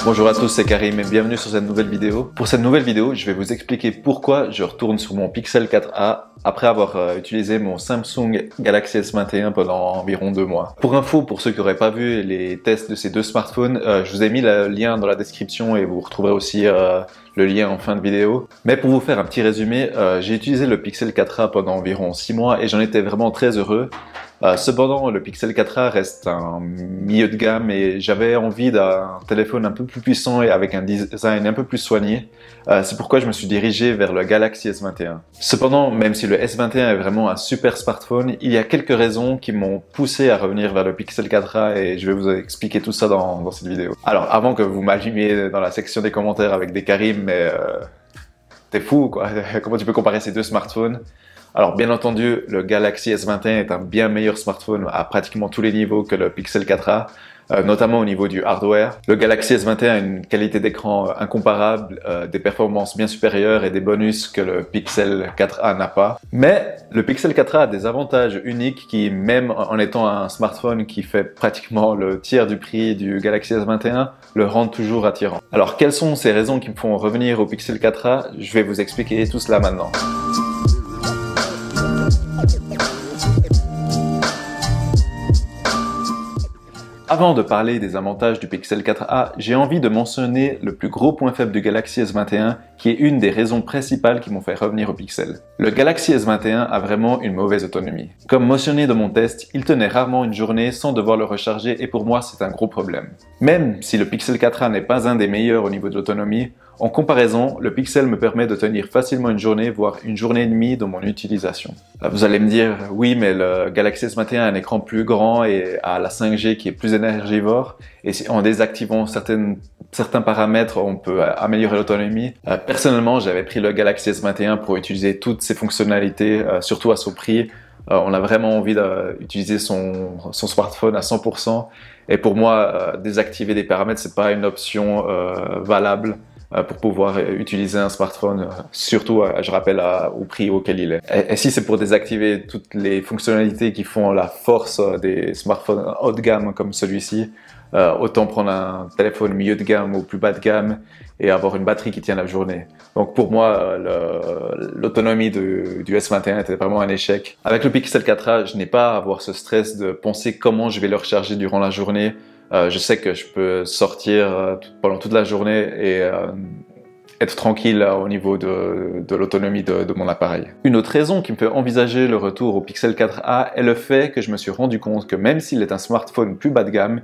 Bonjour à tous, c'est Karim et bienvenue sur cette nouvelle vidéo. Pour cette nouvelle vidéo, je vais vous expliquer pourquoi je retourne sur mon Pixel 4a après avoir utilisé mon Samsung Galaxy S21 pendant environ 2 mois. Pour info, pour ceux qui n'auraient pas vu les tests de ces deux smartphones, je vous ai mis le lien dans la description et vous retrouverez aussi le lien en fin de vidéo. Mais pour vous faire un petit résumé, j'ai utilisé le Pixel 4a pendant environ 6 mois et j'en étais vraiment très heureux. Cependant, le Pixel 4a reste un milieu de gamme et j'avais envie d'un téléphone un peu plus puissant et avec un design un peu plus soigné. C'est pourquoi je me suis dirigé vers le Galaxy S21. Cependant, même si le S21 est vraiment un super smartphone, il y a quelques raisons qui m'ont poussé à revenir vers le Pixel 4a et je vais vous expliquer tout ça dans cette vidéo. Alors, avant que vous m'allumiez dans la section des commentaires avec des Karim, mais t'es fou quoi, comment tu peux comparer ces deux smartphones? Alors bien entendu, le Galaxy S21 est un bien meilleur smartphone à pratiquement tous les niveaux que le Pixel 4a, notamment au niveau du hardware. Le Galaxy S21 a une qualité d'écran incomparable, des performances bien supérieures et des bonus que le Pixel 4a n'a pas. Mais le Pixel 4a a des avantages uniques qui, même en étant un smartphone qui fait pratiquement le tiers du prix du Galaxy S21, le rendent toujours attirant. Alors quelles sont ces raisons qui me font revenir au Pixel 4a? Je vais vous expliquer tout cela maintenant. Avant de parler des avantages du Pixel 4a, j'ai envie de mentionner le plus gros point faible du Galaxy S21, qui est une des raisons principales qui m'ont fait revenir au Pixel. Le Galaxy S21 a vraiment une mauvaise autonomie. Comme mentionné dans mon test, il tenait rarement une journée sans devoir le recharger et pour moi c'est un gros problème. Même si le Pixel 4a n'est pas un des meilleurs au niveau de l'autonomie, en comparaison, le Pixel me permet de tenir facilement une journée, voire une journée et demie dans mon utilisation. Vous allez me dire, oui, mais le Galaxy S21 a un écran plus grand et a la 5G qui est plus énergivore. Et en désactivant certains paramètres, on peut améliorer l'autonomie. Personnellement, j'avais pris le Galaxy S21 pour utiliser toutes ses fonctionnalités, surtout à son prix. On a vraiment envie d'utiliser son smartphone à 100%. Et pour moi, désactiver des paramètres, c'est pas une option valable pour pouvoir utiliser un smartphone, surtout, je rappelle, au prix auquel il est. Et si c'est pour désactiver toutes les fonctionnalités qui font la force des smartphones haut de gamme comme celui-ci, autant prendre un téléphone milieu de gamme ou plus bas de gamme et avoir une batterie qui tient la journée. Donc pour moi, l'autonomie du S21 était vraiment un échec. Avec le Pixel 4a, je n'ai pas à avoir ce stress de penser comment je vais le recharger durant la journée. Je sais que je peux sortir pendant toute la journée et être tranquille au niveau de l'autonomie de mon appareil. Une autre raison qui me fait envisager le retour au Pixel 4a est le fait que je me suis rendu compte que même s'il est un smartphone plus bas de gamme,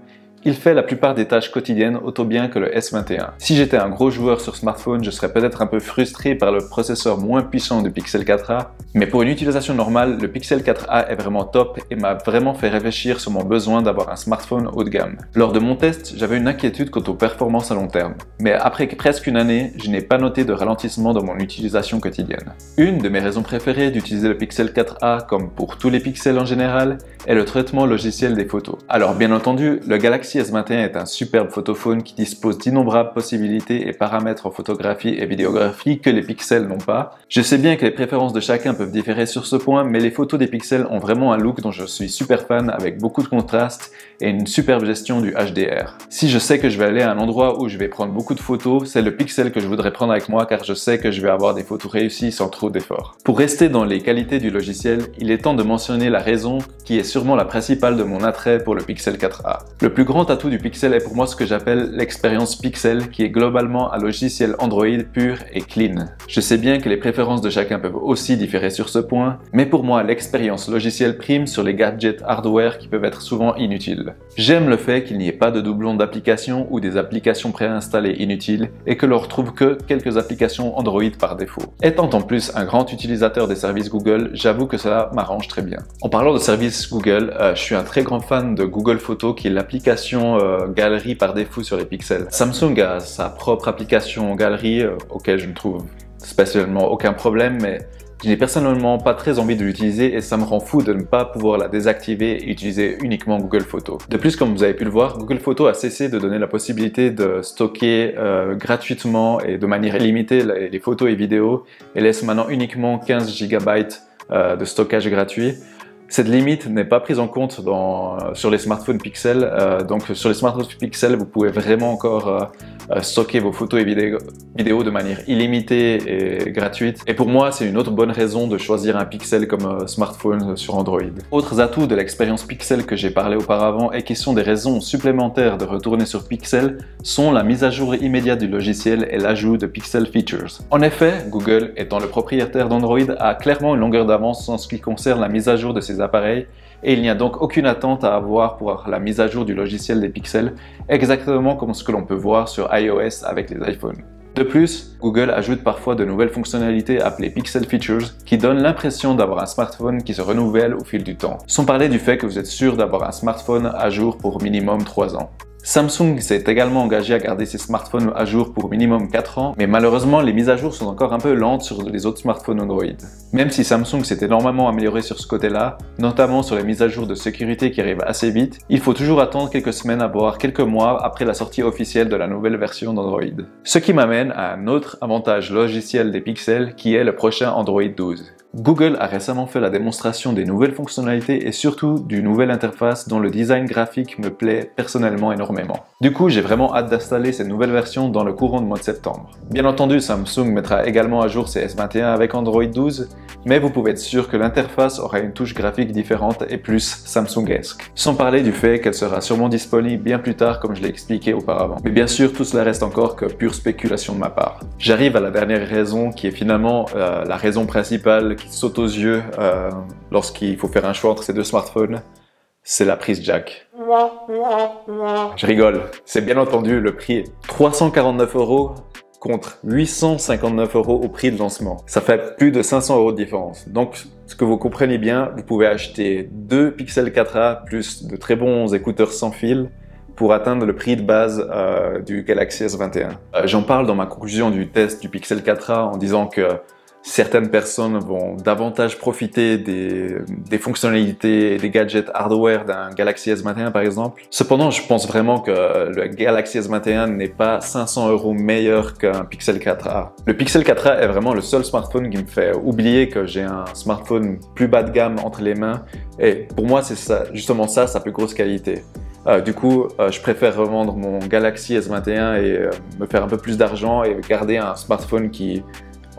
il fait la plupart des tâches quotidiennes autant bien que le S21. Si j'étais un gros joueur sur smartphone, je serais peut-être un peu frustré par le processeur moins puissant du Pixel 4a, mais pour une utilisation normale, le Pixel 4a est vraiment top et m'a vraiment fait réfléchir sur mon besoin d'avoir un smartphone haut de gamme. Lors de mon test, j'avais une inquiétude quant aux performances à long terme, mais après presque une année, je n'ai pas noté de ralentissement dans mon utilisation quotidienne. Une de mes raisons préférées d'utiliser le Pixel 4a, comme pour tous les pixels en général, est le traitement logiciel des photos. Alors bien entendu, le Galaxy S21 est un superbe photophone qui dispose d'innombrables possibilités et paramètres en photographie et vidéographie que les pixels n'ont pas. Je sais bien que les préférences de chacun peuvent différer sur ce point, mais les photos des pixels ont vraiment un look dont je suis super fan avec beaucoup de contraste et une superbe gestion du HDR. Si je sais que je vais aller à un endroit où je vais prendre beaucoup de photos, c'est le Pixel que je voudrais prendre avec moi car je sais que je vais avoir des photos réussies sans trop d'efforts. Pour rester dans les qualités du logiciel, il est temps de mentionner la raison qui est sûrement la principale de mon attrait pour le Pixel 4a. Le plus grand atout du Pixel est pour moi ce que j'appelle l'expérience Pixel, qui est globalement un logiciel Android pur et clean. Je sais bien que les préférences de chacun peuvent aussi différer sur ce point, mais pour moi l'expérience logicielle prime sur les gadgets hardware qui peuvent être souvent inutiles. J'aime le fait qu'il n'y ait pas de doublons d'applications ou des applications préinstallées inutiles et que l'on retrouve que quelques applications Android par défaut. Étant en plus un grand utilisateur des services Google, j'avoue que cela m'arrange très bien. En parlant de services Google, je suis un très grand fan de Google Photos qui est l'application galerie par défaut sur les pixels. Samsung a sa propre application galerie auquel je ne trouve spécialement aucun problème, mais je n'ai personnellement pas très envie de l'utiliser et ça me rend fou de ne pas pouvoir la désactiver et utiliser uniquement Google Photos. De plus, comme vous avez pu le voir, Google Photos a cessé de donner la possibilité de stocker gratuitement et de manière illimitée les photos et vidéos et laisse maintenant uniquement 15 GB de stockage gratuit. Cette limite n'est pas prise en compte sur les smartphones Pixel. Donc sur les smartphones Pixel, vous pouvez vraiment encore stocker vos photos et vidéos de manière illimitée et gratuite. Et pour moi, c'est une autre bonne raison de choisir un Pixel comme smartphone sur Android. Autres atouts de l'expérience Pixel que j'ai parlé auparavant et qui sont des raisons supplémentaires de retourner sur Pixel sont la mise à jour immédiate du logiciel et l'ajout de Pixel Features. En effet, Google, étant le propriétaire d'Android, a clairement une longueur d'avance en ce qui concerne la mise à jour de ses appareils et il n'y a donc aucune attente à avoir pour la mise à jour du logiciel des Pixels, exactement comme ce que l'on peut voir sur iOS avec les iPhones. De plus, Google ajoute parfois de nouvelles fonctionnalités appelées Pixel Features qui donnent l'impression d'avoir un smartphone qui se renouvelle au fil du temps, sans parler du fait que vous êtes sûr d'avoir un smartphone à jour pour minimum 3 ans. Samsung s'est également engagé à garder ses smartphones à jour pour minimum 4 ans, mais malheureusement les mises à jour sont encore un peu lentes sur les autres smartphones Android. Même si Samsung s'est énormément amélioré sur ce côté-là, notamment sur les mises à jour de sécurité qui arrivent assez vite, il faut toujours attendre quelques semaines à voire quelques mois après la sortie officielle de la nouvelle version d'Android. Ce qui m'amène à un autre avantage logiciel des Pixels qui est le prochain Android 12. Google a récemment fait la démonstration des nouvelles fonctionnalités et surtout d'une nouvelle interface dont le design graphique me plaît personnellement énormément. Du coup, j'ai vraiment hâte d'installer cette nouvelle version dans le courant du mois de septembre. Bien entendu, Samsung mettra également à jour ses S21 avec Android 12, mais vous pouvez être sûr que l'interface aura une touche graphique différente et plus Samsung-esque. Sans parler du fait qu'elle sera sûrement disponible bien plus tard comme je l'ai expliqué auparavant. Mais bien sûr, tout cela reste encore que pure spéculation de ma part. J'arrive à la dernière raison qui est finalement la raison principale qui saute aux yeux lorsqu'il faut faire un choix entre ces deux smartphones, c'est la prise jack. Je rigole, c'est bien entendu le prix. 349 € contre 859 € au prix de lancement. Ça fait plus de 500 € de différence. Donc, ce que vous comprenez bien, vous pouvez acheter deux Pixel 4a plus de très bons écouteurs sans fil pour atteindre le prix de base du Galaxy S21. J'en parle dans ma conclusion du test du Pixel 4a en disant que certaines personnes vont davantage profiter des fonctionnalités et des gadgets hardware d'un Galaxy S21 par exemple. Cependant, je pense vraiment que le Galaxy S21 n'est pas 500 € meilleur qu'un Pixel 4a. Le Pixel 4a est vraiment le seul smartphone qui me fait oublier que j'ai un smartphone plus bas de gamme entre les mains. Et pour moi, c'est ça, justement ça, sa plus grosse qualité. Du coup, je préfère revendre mon Galaxy S21 et me faire un peu plus d'argent et garder un smartphone qui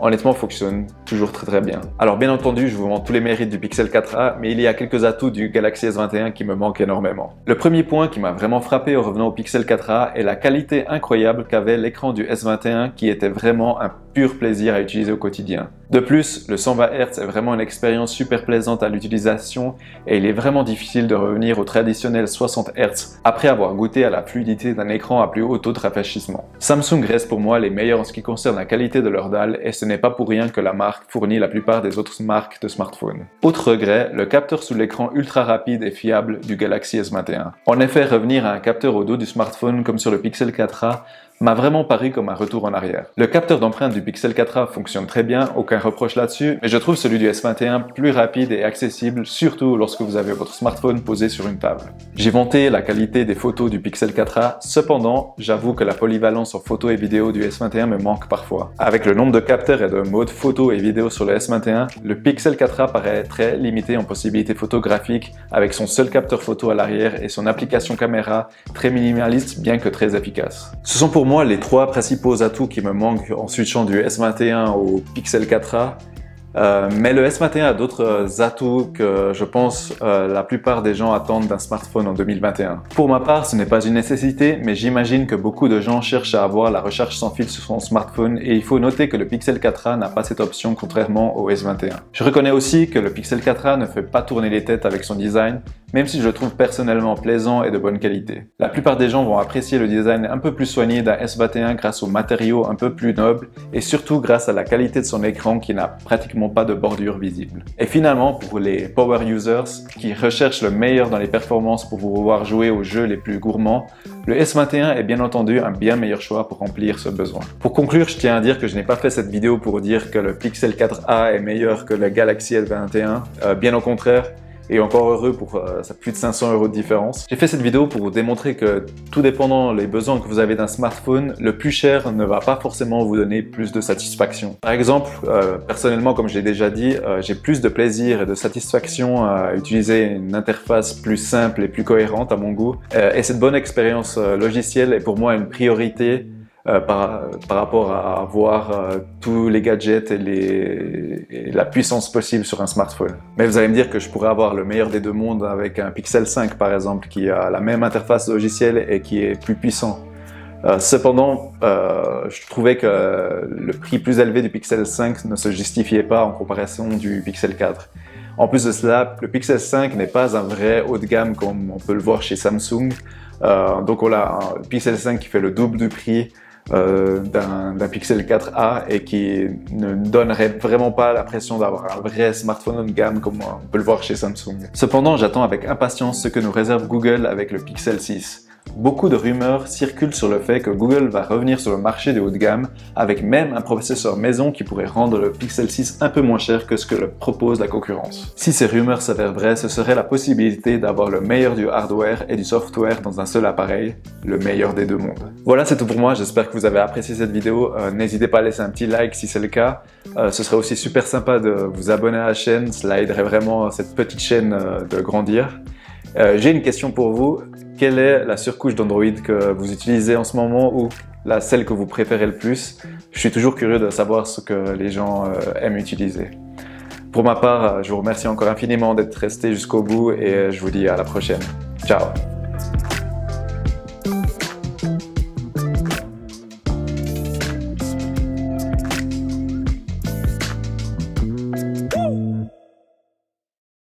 honnêtement fonctionne toujours très bien. Alors bien entendu, je vous vends tous les mérites du Pixel 4a, mais il y a quelques atouts du Galaxy S21 qui me manquent énormément. Le premier point qui m'a vraiment frappé en revenant au Pixel 4a est la qualité incroyable qu'avait l'écran du S21 qui était vraiment un pur plaisir à utiliser au quotidien. De plus, le 120 Hz est vraiment une expérience super plaisante à l'utilisation et il est vraiment difficile de revenir au traditionnel 60 Hz après avoir goûté à la fluidité d'un écran à plus haut taux de rafraîchissement. Samsung reste pour moi les meilleurs en ce qui concerne la qualité de leur dalle et ce n'est pas pour rien que la marque fournit la plupart des autres marques de smartphones. Autre regret, le capteur sous l'écran ultra rapide et fiable du Galaxy S21. En effet, revenir à un capteur au dos du smartphone comme sur le Pixel 4a m'a vraiment paru comme un retour en arrière. Le capteur d'empreinte du Pixel 4a fonctionne très bien, aucun reproche là-dessus, mais je trouve celui du S21 plus rapide et accessible, surtout lorsque vous avez votre smartphone posé sur une table. J'ai vanté la qualité des photos du Pixel 4a, cependant, j'avoue que la polyvalence en photos et vidéos du S21 me manque parfois. Avec le nombre de capteurs et de modes photos et vidéos sur le S21, le Pixel 4a paraît très limité en possibilités photographiques avec son seul capteur photo à l'arrière et son application caméra très minimaliste bien que très efficace. Ce sont pour moi les trois principaux atouts qui me manquent en switchant du S21 au Pixel 4a. Mais le S21 a d'autres atouts que je pense la plupart des gens attendent d'un smartphone en 2021. Pour ma part, ce n'est pas une nécessité, mais j'imagine que beaucoup de gens cherchent à avoir la recharge sans fil sur son smartphone et il faut noter que le Pixel 4a n'a pas cette option contrairement au S21. Je reconnais aussi que le Pixel 4a ne fait pas tourner les têtes avec son design, même si je le trouve personnellement plaisant et de bonne qualité. La plupart des gens vont apprécier le design un peu plus soigné d'un S21 grâce aux matériaux un peu plus nobles et surtout grâce à la qualité de son écran qui n'a pratiquement pas de bordure visible. Et finalement, pour les power users qui recherchent le meilleur dans les performances pour pouvoir jouer aux jeux les plus gourmands, le S21 est bien entendu un bien meilleur choix pour remplir ce besoin. Pour conclure, je tiens à dire que je n'ai pas fait cette vidéo pour dire que le Pixel 4a est meilleur que le Galaxy S21, bien au contraire. et encore heureux pour ça plus de 500 € de différence. J'ai fait cette vidéo pour vous démontrer que tout dépendant les besoins que vous avez d'un smartphone, le plus cher ne va pas forcément vous donner plus de satisfaction. Par exemple, personnellement, comme je l'ai déjà dit, j'ai plus de plaisir et de satisfaction à utiliser une interface plus simple et plus cohérente à mon goût. Et cette bonne expérience logicielle est pour moi une priorité par rapport à avoir tous les gadgets et la puissance possible sur un smartphone. Mais vous allez me dire que je pourrais avoir le meilleur des deux mondes avec un Pixel 5 par exemple, qui a la même interface logicielle et qui est plus puissant. Cependant, je trouvais que le prix plus élevé du Pixel 5 ne se justifiait pas en comparaison du Pixel 4. En plus de cela, le Pixel 5 n'est pas un vrai haut de gamme comme on peut le voir chez Samsung. Donc on a un Pixel 5 qui fait le double du prix d'un Pixel 4a et qui ne donnerait vraiment pas l'impression d'avoir un vrai smartphone haut de gamme comme on peut le voir chez Samsung. Cependant, j'attends avec impatience ce que nous réserve Google avec le Pixel 6. Beaucoup de rumeurs circulent sur le fait que Google va revenir sur le marché du haut de gamme avec même un processeur maison qui pourrait rendre le Pixel 6 un peu moins cher que ce que le propose la concurrence. Si ces rumeurs s'avèrent vraies, ce serait la possibilité d'avoir le meilleur du hardware et du software dans un seul appareil, le meilleur des deux mondes. Voilà, c'est tout pour moi, j'espère que vous avez apprécié cette vidéo. N'hésitez pas à laisser un petit like si c'est le cas. Ce serait aussi super sympa de vous abonner à la chaîne, cela aiderait vraiment cette petite chaîne de grandir. J'ai une question pour vous. Quelle est la surcouche d'Android que vous utilisez en ce moment ou celle que vous préférez le plus? Je suis toujours curieux de savoir ce que les gens aiment utiliser. Pour ma part, je vous remercie encore infiniment d'être resté jusqu'au bout et je vous dis à la prochaine. Ciao!